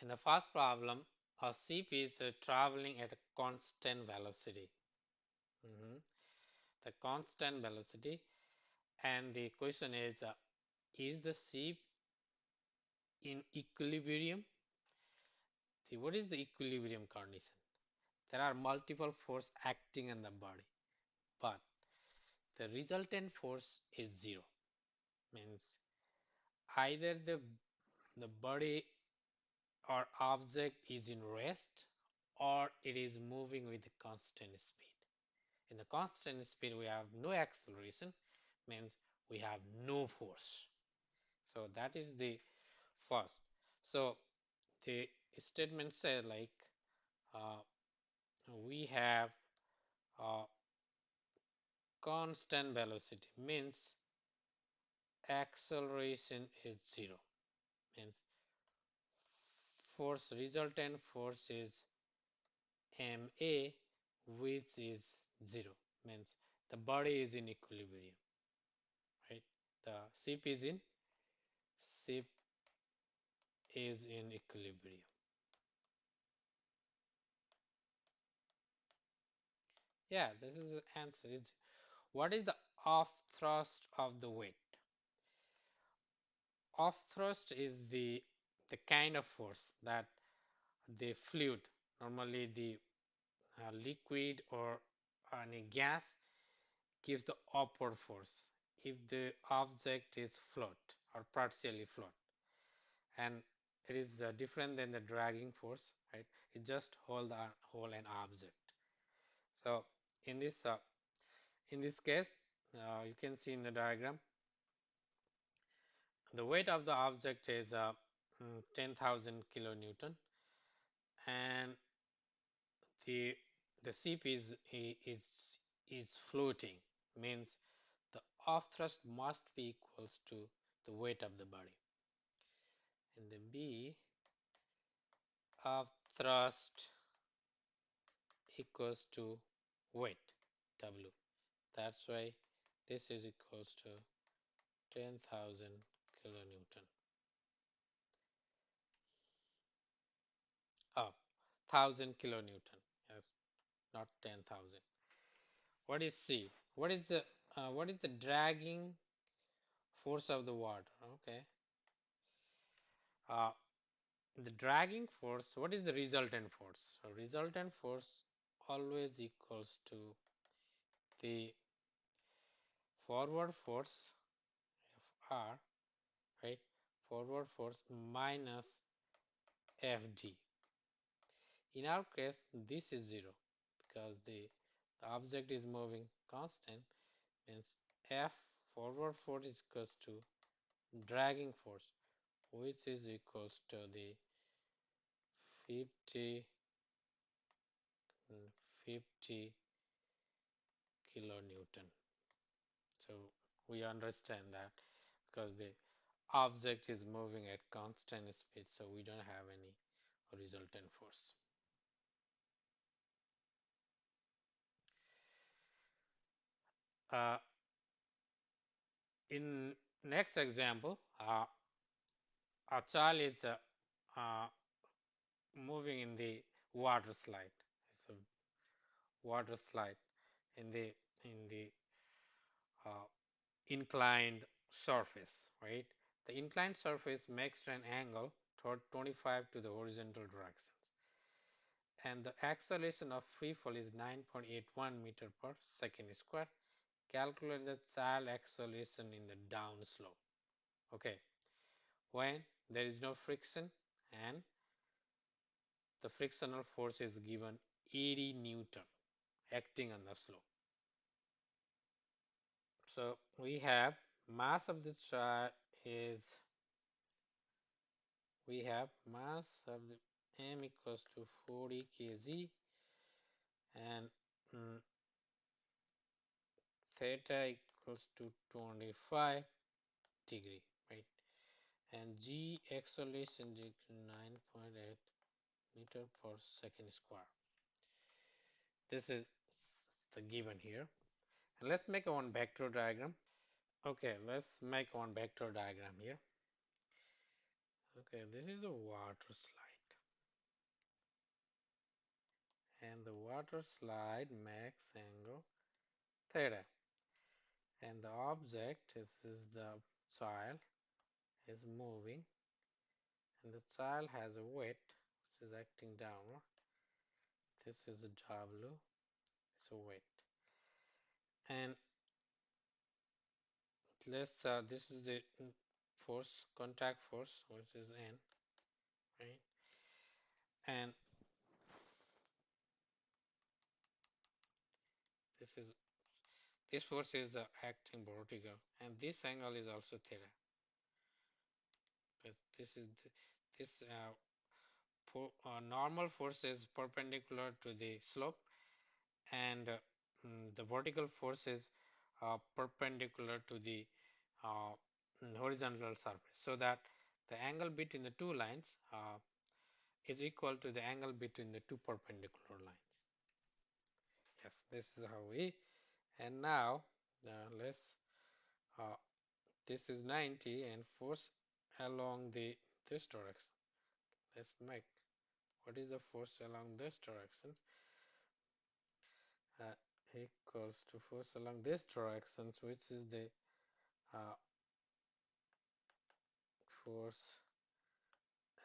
In the first problem, a ship is traveling at a constant velocity. Mhm. The constant velocity, and the question is the ship in equilibrium? See, what is the equilibrium condition? There are multiple forces acting on the body, but the resultant force is zero. Means either the body or object is in rest or it is moving with a constant speed. In the constant speed, we have no acceleration, means we have no force. So that is the first. So the statement says like uh, we have constant velocity means acceleration is zero. Means force resultant force is ma, which is zero. Means the body is in equilibrium, right? The ship is in equilibrium. Yeah, this is the answer. What is the off thrust of the weight? Off thrust is the kind of force that the fluid, normally the liquid or any gas, gives the upward force if the object is float or partially float, and it is different than the dragging force, right? It just hold an object. So in this case, you can see in the diagram the weight of the object is 10,000 kilonewton, and the the ship is floating. Means the off thrust must be equals to the weight of the body. And the B, off thrust equals to weight W. That's why this is equals to 10,000 kilonewton. Oh, 1000 kilonewton. Yes, not 10,000. What is C? What is the dragging force of the water? Okay. Uh, the dragging force. What is the resultant force? So resultant force always equals to the forward force F R, right? Forward force minus Fg. In our case, this is zero because the object is moving constant. Means F forward force is equals to dragging force, which is equals to the 50 50 kilonewton. So we understand that because the object is moving at constant speed, so we don't have any resultant force. Uh, in next example, a child is uh, moving in the water slide. It's a water slide in the uh, inclined surface, right? The inclined surface makes an angle toward 25 to the horizontal directions, and the acceleration of free fall is 9.81 meter per second square. Calculate the child acceleration in the down slope. Okay, when there is no friction and the frictional force is given 80 Newton acting on the slope. So we have mass of the child is we have mass of the m equals to 40 kg and theta equals to 25 degree, right? And g acceleration is 9.8 meter per second square. This is the given here. And let's make one vector diagram. Okay, let's make one vector diagram here. Okay, this is the water slide. the water slide makes angle theta, and the object is the child is moving, and the child has a weight which is acting downward. This is a W, it's a weight, and this is the force, contact force, which is N, right? And this is this force is acting vertical, and this angle is also theta. But this is this normal force is perpendicular to the slope, and the vertical force is perpendicular to the uh, horizontal surface, so that the angle between the two lines is equal to the angle between the two perpendicular lines. Yes, this is how we. And now let's uh, this is 90 and force along the this direction. Let's make what is the force along this direction, uh, equals to force along this direction, which is the uh, force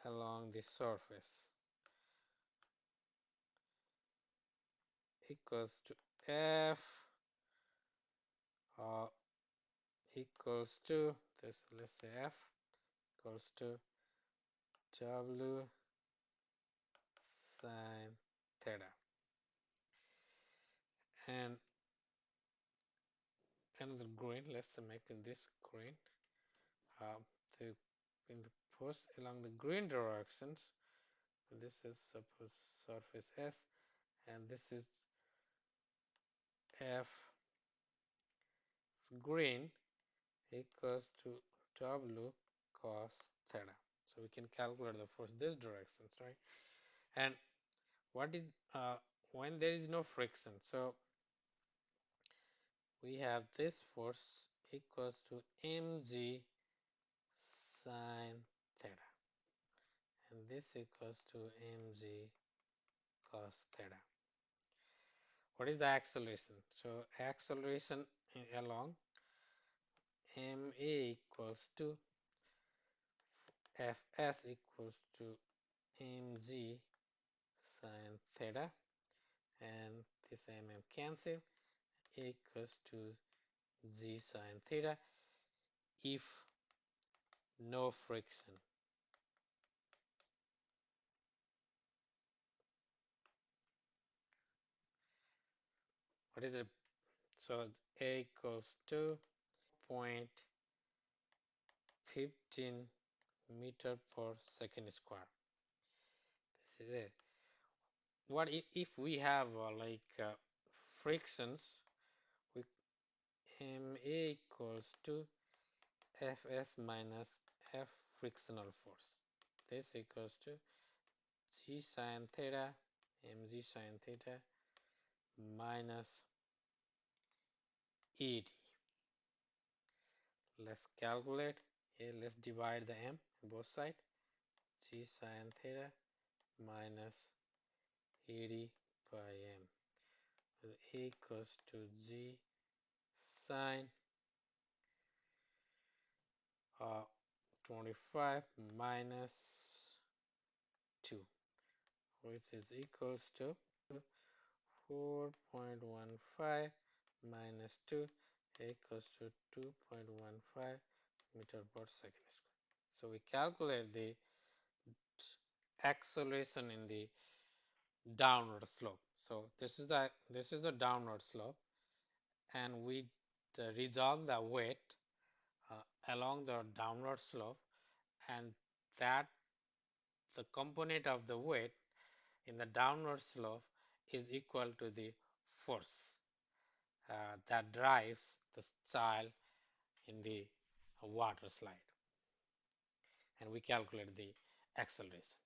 along the surface, equals to F uh, equals to this, let's say F equals to W sine theta. And another green, let's make this green. The in the force along the green directions, this is suppose surface S, and this is F green equals to W cos theta. So we can calculate the force this directions, right? And what is when there is no friction? So we have this force equals to mg sine theta, and this equals to mg cos theta. What is the acceleration? So acceleration along ma equals to fs equals to mg sine theta, and this cancel, equals to g sine theta if no friction. What is it? So a equals to 4.15 meter per second square. This is it. What if we have frictions? We ma equals to fs minus f frictional force. This equals to g sine theta mg sine theta minus ed. Let's calculate. Here, let's divide the m on both sides. G sine theta minus ed by m equals to g sine 25 minus 2, which is equals to 4.15 minus 2 equals to 2.15 meter per second square. So we calculate the acceleration in the downward slope. So this is the downward slope, and we resolve the weight along the downward slope, and that the component of the weight in the downward slope is equal to the force that drives the child in the water slide, and we calculate the acceleration.